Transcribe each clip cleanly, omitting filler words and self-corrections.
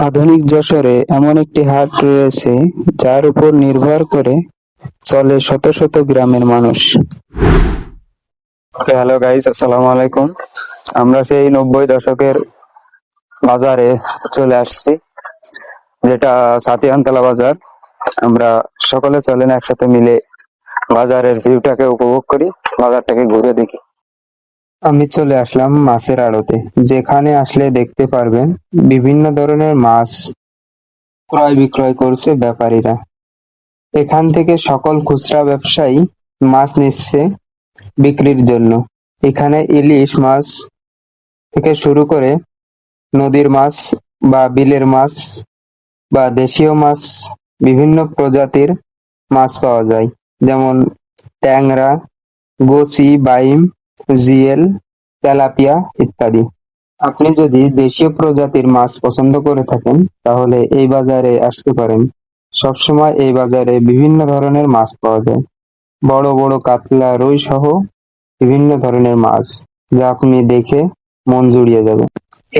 আধুনিক যশোরে এমন একটি হাট রয়েছে যার উপর নির্ভর করে চলে শত শত গ্রামের মানুষ। হ্যালো গাইস, আসসালামু আলাইকুম। আমরা সেই 90 দশকের বাজারে চলে আসছি, যেটা সাতিয়ানতলা বাজার। আমরা সকলে চলেন একসাথে মিলে বাজারের ভিউটাকে উপভোগ করি, বাজারটাকে ঘুরে দেখি। আমি চলে আসলাম মাছের আড়তে, যেখানে আসলে দেখতে পারবেন বিভিন্ন ধরনের মাছ ক্রয় বিক্রয় করছে ব্যাপারীরা। এখান থেকে সকল খুচরা ব্যবসায়ী মাছ নিচ্ছে বিক্রির জন্য। এখানে ইলিশ মাছ থেকে শুরু করে নদীর মাছ বা বিলের মাছ বা দেশীয় মাছ, বিভিন্ন প্রজাতির মাছ পাওয়া যায়, যেমন ট্যাংরা, গোচি, বাইম, জিয়েল, তেলাপিয়া ইত্যাদি। আপনি যদি দেশীয় প্রজাতির মাছ পছন্দ করে থাকেন তাহলে এই বাজারে আসতে পারেন। সবসময় এই বাজারে বিভিন্ন ধরনের মাছ পাওয়া যায়, বড় বড় কাতলা, রুই সহ বিভিন্ন ধরনের মাছ, যা আপনি দেখে মন জুড়িয়ে যাবে।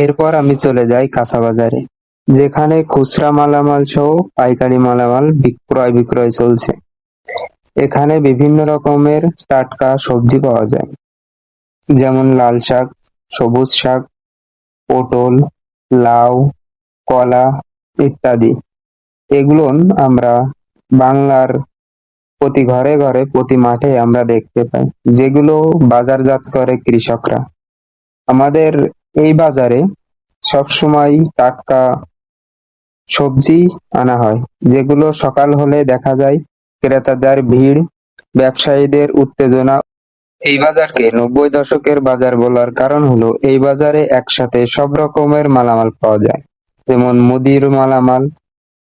এরপর আমি চলে যাই কাঁচা বাজারে, যেখানে খুচরা মালামাল সহ পাইকারি মালামাল ক্রয় বিক্রয় চলছে। এখানে বিভিন্ন রকমের টাটকা সবজি পাওয়া যায়, যেমন লাল শাক, সবুজ শাক, পটল, লাউ, কলা ইত্যাদি। এগুলো আমরা বাংলার প্রতি ঘরে ঘরে, প্রতি মাঠে আমরা দেখতে পাই, যেগুলো বাজারজাত করে কৃষকরা। আমাদের এই বাজারে সবসময় টাটকা সবজি আনা হয়, যেগুলো সকাল হলে দেখা যায় ক্রেতাদের ভিড়, ব্যবসায়ীদের উত্তেজনা। এই বাজারকে 90 দশকের বাজার বলার কারণ হলো এই বাজারে একসাথে সব রকমের মালামাল পাওয়া যায়, যেমন মুদির মালামাল,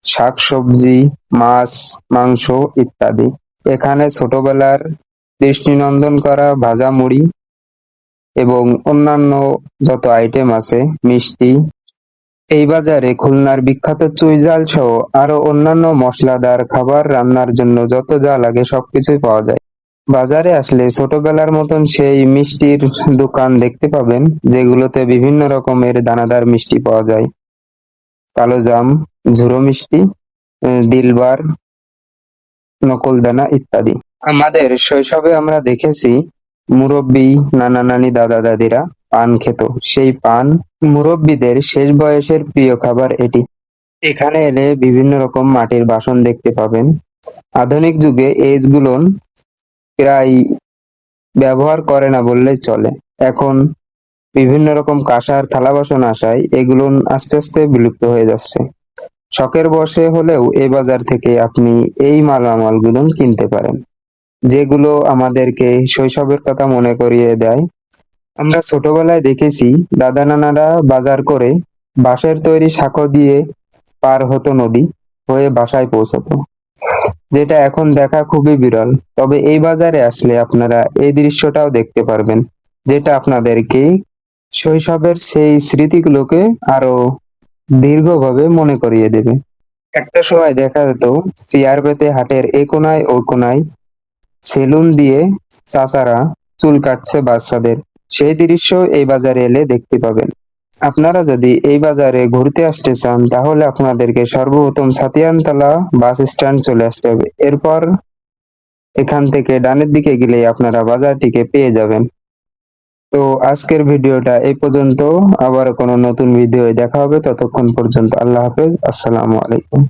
শাকসবজি, মাছ, মাংস ইত্যাদি। এখানে ছোটবেলার দৃষ্টিনন্দন করা ভাজা মুড়ি এবং অন্যান্য যত আইটেম আছে, মিষ্টি। এই বাজারে খুলনার বিখ্যাত চুইঝাল সহ আরো অন্যান্য মশলাদার খাবার রান্নার জন্য যত যা লাগে সবকিছুই পাওয়া যায়। বাজারে আসলে ছোটবেলার মতন সেই মিষ্টির দোকান দেখতে পাবেন, যেগুলোতে বিভিন্ন রকমের দানাদার মিষ্টি পাওয়া যায়, কালোজাম, ঝুরো মিষ্টি, দিলবার, নকুলদানা ইত্যাদি। আমাদের শৈশবে আমরা দেখেছি মুরব্বি, নানা নানি, দাদা দাদিরা পান খেত। সেই পান মুরব্বিদের শেষ বয়সের প্রিয় খাবার এটি। এখানে এলে বিভিন্ন রকম মাটির বাসন দেখতে পাবেন। আধুনিক যুগে এইগুলো প্রায় ব্যবহার করে না বললেই চলে। এখন বিভিন্ন রকম কাঁসার থালা বাসন আসায় এগুলো আস্তে আস্তে বিলুপ্ত হয়ে যাচ্ছে। শখের বশে হলেও এই বাজার থেকে আপনি এই মালামালগুলো কিনতে পারেন, যেগুলো আমাদেরকে শৈশবের কথা মনে করিয়ে দেয়। আমরা ছোটবেলায় দেখেছি দাদা নানারা বাজার করে বাঁশের তৈরি সাঁকো দিয়ে পার হতো নদী হয়ে বাসায় পৌঁছাতো, যেটা এখন দেখা খুবই বিরল। তবে এই বাজারে আসলে আপনারা এই দৃশ্যটাও দেখতে পারবেন, যেটা আপনাদেরকে শৈশবের সেই স্মৃতিগুলোকে আরো দীর্ঘভাবে মনে করিয়ে দেবে। একটা সময় দেখা যেত চেয়ার পেতে হাটের এ কোনায় ও কোনায় সেলুন দিয়ে চাচারা চুল কাটছে বাচ্চাদের। সেই দৃশ্য এই বাজারে এলে দেখতে পাবেন। আপনারা যদি এই বাজারে ঘুরতে আসতে চান তাহলে আপনাদেরকে সর্বপ্রথম ছাতিয়ানতলা বাস স্ট্যান্ড চলে আসতে হবে। এরপর এখান থেকে ডানের দিকে গেলেই আপনারা বাজারটিকে পেয়ে যাবেন। তো আজকের ভিডিওটা এই পর্যন্ত, আবার কোনো নতুন ভিডিও দেখা হবে। ততক্ষণ পর্যন্ত আল্লাহ হাফেজ, আসসালামু আলাইকুম।